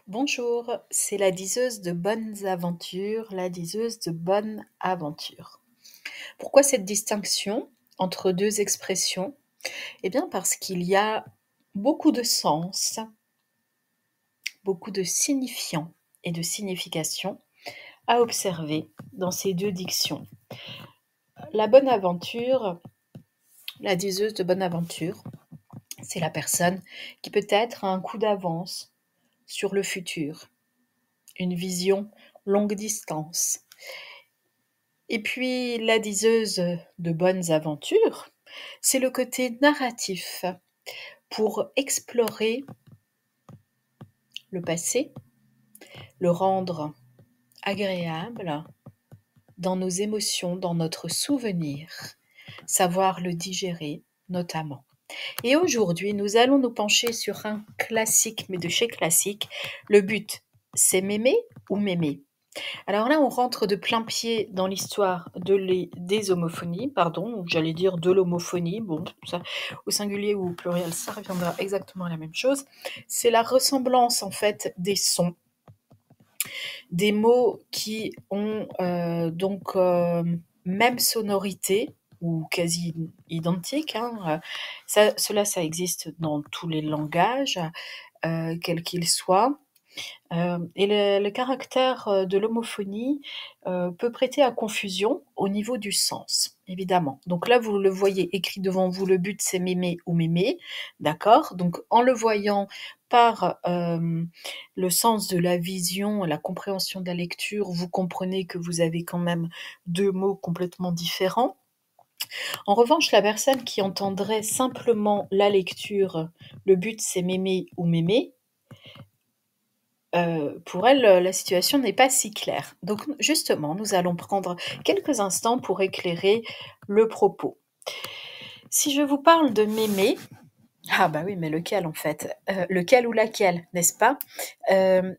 Bonjour, c'est la diseuse de bonnes aventures, la diseuse de bonne aventure. Pourquoi cette distinction entre deux expressions? Eh bien parce qu'il y a beaucoup de sens, beaucoup de signifiants et de significations à observer dans ces deux dictions. La bonne aventure, la diseuse de bonne aventure, c'est la personne qui peut-être a un coup d'avance sur le futur, une vision longue distance. Et puis la diseuse de bonnes aventures, c'est le côté narratif pour explorer le passé, le rendre agréable dans nos émotions, dans notre souvenir, savoir le digérer notamment. Et aujourd'hui, nous allons nous pencher sur un classique, mais de chez classique. Le but, c'est m'aimer ou m'aimer. Alors là, on rentre de plein pied dans l'histoire des homophonies, pardon, ou j'allais dire de l'homophonie, bon, ça, au singulier ou au pluriel, ça reviendra exactement à la même chose. C'est la ressemblance, en fait, des sons, des mots qui ont même sonorité, ou quasi identique, hein. Ça existe dans tous les langages, quels qu'ils soient. Et le caractère de l'homophonie peut prêter à confusion au niveau du sens, évidemment. Donc là, vous le voyez écrit devant vous, le but c'est m'aimer ou m'aimer, d'accord? Donc en le voyant par le sens de la vision, la compréhension de la lecture, vous comprenez que vous avez quand même deux mots complètement différents. En revanche, la personne qui entendrait simplement la lecture, le but c'est m'aimer ou m'aimer, pour elle, la situation n'est pas si claire. Donc justement, nous allons prendre quelques instants pour éclairer le propos. Si je vous parle de m'aimer, ah bah oui, mais lequel en fait? Lequel ou laquelle, n'est-ce pas?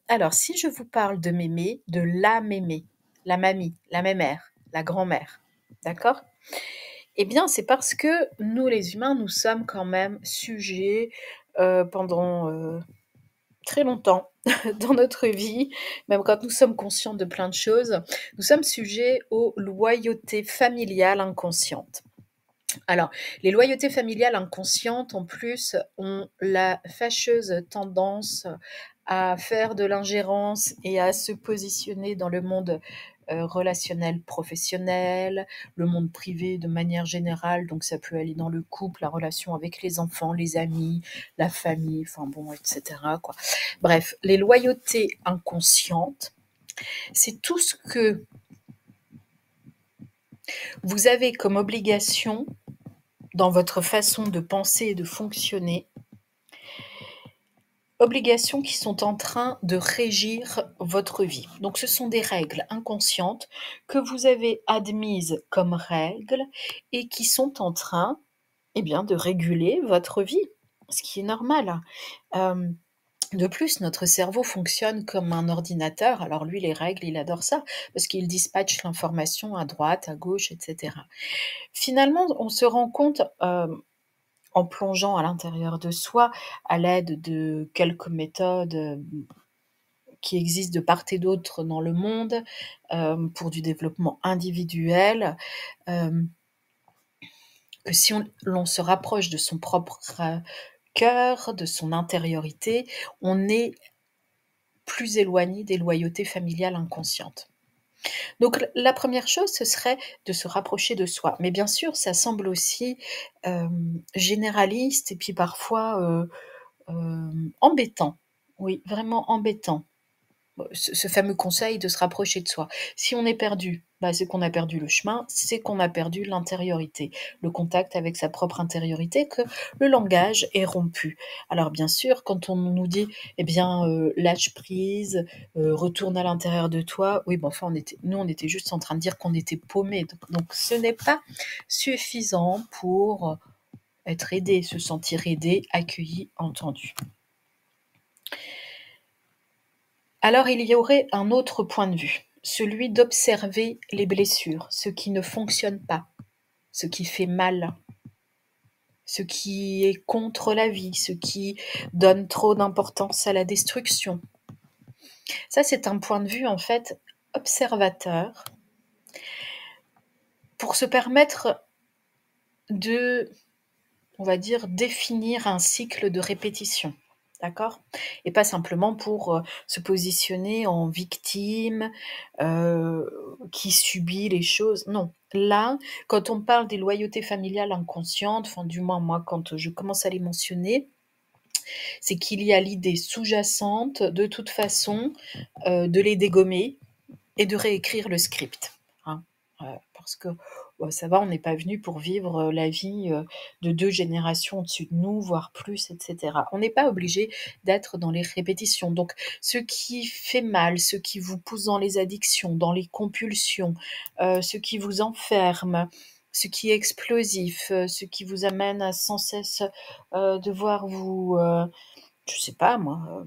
Alors si je vous parle de m'aimer, de m'aimer, la mamie, la mémère, la grand-mère, d'accord? Eh bien, c'est parce que nous les humains, nous sommes quand même sujets, pendant, très longtemps dans notre vie, même quand nous sommes conscients de plein de choses, nous sommes sujets aux loyautés familiales inconscientes. Alors, les loyautés familiales inconscientes, en plus, ont la fâcheuse tendance à faire de l'ingérence et à se positionner dans le monde relationnel professionnel, le monde privé de manière générale, donc ça peut aller dans le couple, la relation avec les enfants, les amis, la famille, enfin bon, etc., quoi. Bref, les loyautés inconscientes, c'est tout ce que vous avez comme obligation dans votre façon de penser et de fonctionner, obligations qui sont en train de régir votre vie. Donc ce sont des règles inconscientes que vous avez admises comme règles et qui sont en train, eh bien, de réguler votre vie, ce qui est normal. De plus, notre cerveau fonctionne comme un ordinateur. Alors lui, les règles, il adore ça, parce qu'il dispatche l'information à droite, à gauche, etc. Finalement, on se rend compte, en plongeant à l'intérieur de soi, à l'aide de quelques méthodes qui existent de part et d'autre dans le monde, pour du développement individuel, euh, que si l'on se rapproche de son propre cœur, de son intériorité, on est plus éloigné des loyautés familiales inconscientes. Donc la première chose, ce serait de se rapprocher de soi. Mais bien sûr, ça semble aussi généraliste et puis parfois embêtant. Oui, vraiment embêtant. Ce fameux conseil de se rapprocher de soi. Si on est perdu, bah, c'est qu'on a perdu le chemin, c'est qu'on a perdu l'intériorité, le contact avec sa propre intériorité, que le langage est rompu. Alors bien sûr, quand on nous dit, eh bien, lâche prise, retourne à l'intérieur de toi, oui, bon, enfin, nous, on était juste en train de dire qu'on était paumé. Donc, ce n'est pas suffisant pour être aidé, se sentir aidé, accueilli, entendu. Alors il y aurait un autre point de vue, celui d'observer les blessures, ce qui ne fonctionne pas, ce qui fait mal, ce qui est contre la vie, ce qui donne trop d'importance à la destruction. Ça, c'est un point de vue, en fait, observateur, pour se permettre de, on va dire, définir un cycle de répétition. D'accord? Et pas simplement pour se positionner en victime qui subit les choses. Non. Là, quand on parle des loyautés familiales inconscientes, enfin du moins moi, quand je commence à les mentionner, c'est qu'il y a l'idée sous-jacente, de toute façon, de les dégommer et de réécrire le script. Hein. Parce que ça va, on n'est pas venu pour vivre la vie de 2 générations au-dessus de nous, voire plus, etc. On n'est pas obligé d'être dans les répétitions. Donc, ce qui fait mal, ce qui vous pousse dans les addictions, dans les compulsions, ce qui vous enferme, ce qui est explosif, ce qui vous amène à sans cesse devoir vous, je sais pas moi,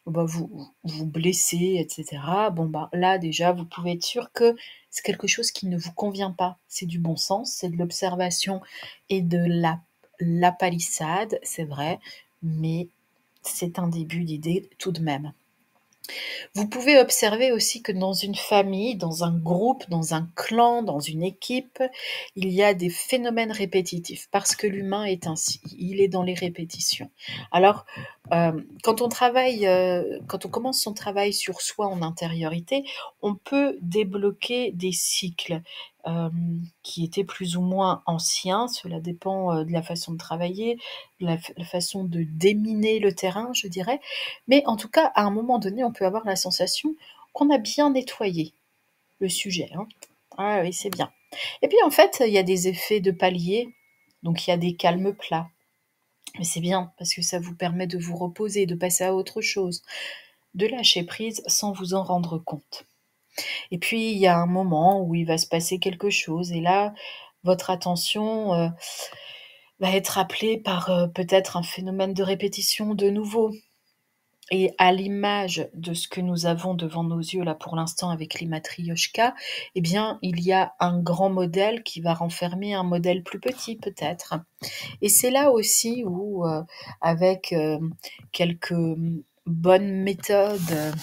vous blesser, etc. Bon, bah, là, déjà, vous pouvez être sûr que c'est quelque chose qui ne vous convient pas. C'est du bon sens, c'est de l'observation et de la palissade, c'est vrai, mais c'est un début d'idée tout de même. Vous pouvez observer aussi que dans une famille, dans un groupe, dans un clan, dans une équipe, il y a des phénomènes répétitifs parce que l'humain est ainsi, il est dans les répétitions. Alors, quand on travaille, quand on commence son travail sur soi en intériorité, on peut débloquer des cycles qui étaient plus ou moins anciens. Cela dépend de la façon de travailler, de la façon de déminer le terrain, je dirais. Mais en tout cas, à un moment donné, on peut avoir la sensation qu'on a bien nettoyé le sujet. Hein. Ah oui, c'est bien. Et puis en fait, il y a des effets de palier, donc il y a des calmes plats. Mais c'est bien parce que ça vous permet de vous reposer, de passer à autre chose, de lâcher prise sans vous en rendre compte. Et puis il y a un moment où il va se passer quelque chose et là, votre attention va être appelée par peut-être un phénomène de répétition de nouveau. Et à l'image de ce que nous avons devant nos yeux là pour l'instant avec les matrioshkas, eh bien, il y a un grand modèle qui va renfermer un modèle plus petit peut-être. Et c'est là aussi où, avec quelques bonnes méthodes,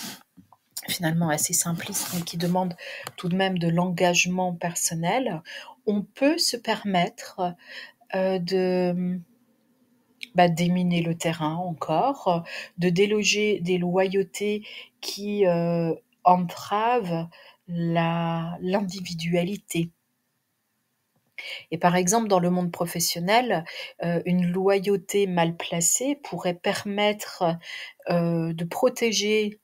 finalement assez simplistes, mais qui demandent tout de même de l'engagement personnel, on peut se permettre de déminer le terrain encore, de déloger des loyautés qui entravent l'individualité. Et par exemple, dans le monde professionnel, une loyauté mal placée pourrait permettre de protéger.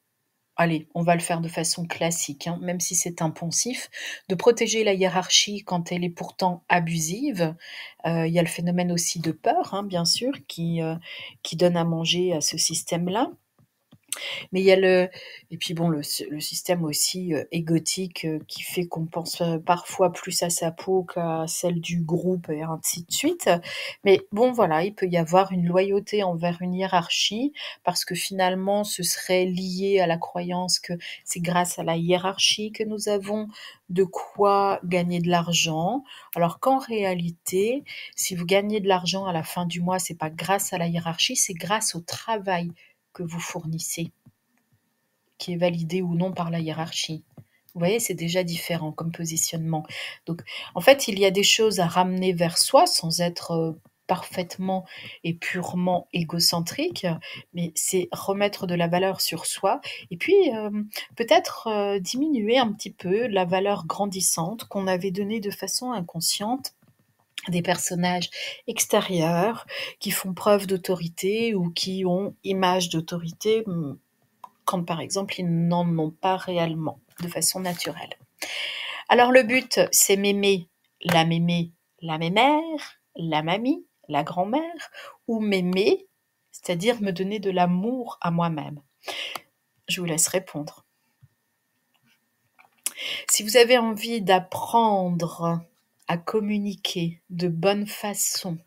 Allez, on va le faire de façon classique, hein, même si c'est impensif, de protéger la hiérarchie quand elle est pourtant abusive. Il y a le phénomène aussi de peur, hein, bien sûr, qui donne à manger à ce système-là. Mais il y a et puis bon, le système aussi égotique qui fait qu'on pense parfois plus à sa peau qu'à celle du groupe et ainsi de suite. Mais bon, voilà, il peut y avoir une loyauté envers une hiérarchie parce que finalement, ce serait lié à la croyance que c'est grâce à la hiérarchie que nous avons de quoi gagner de l'argent. Alors qu'en réalité, si vous gagnez de l'argent à la fin du mois, c'est pas grâce à la hiérarchie, c'est grâce au travail que vous fournissez, qui est validé ou non par la hiérarchie. Vous voyez, c'est déjà différent comme positionnement. Donc, en fait, il y a des choses à ramener vers soi sans être parfaitement et purement égocentrique, mais c'est remettre de la valeur sur soi et puis peut-être diminuer un petit peu la valeur grandissante qu'on avait donnée de façon inconsciente à des personnages extérieurs qui font preuve d'autorité ou qui ont image d'autorité quand par exemple ils n'en ont pas réellement, de façon naturelle. Alors le but, c'est mémé, la mémère, la mamie, la grand-mère, ou m'aimer, c'est-à-dire me donner de l'amour à moi-même. Je vous laisse répondre. Si vous avez envie d'apprendre à communiquer de bonne façon,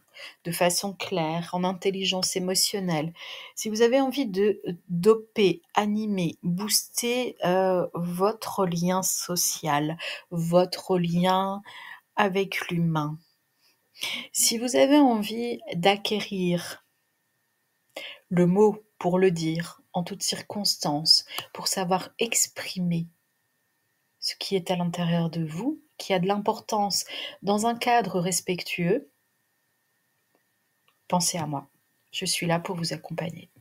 de façon claire, en intelligence émotionnelle, si vous avez envie de doper, animer, booster votre lien social, votre lien avec l'humain, si vous avez envie d'acquérir le mot pour le dire, en toutes circonstances, pour savoir exprimer ce qui est à l'intérieur de vous, qui a de l'importance dans un cadre respectueux, pensez à moi. Je suis là pour vous accompagner.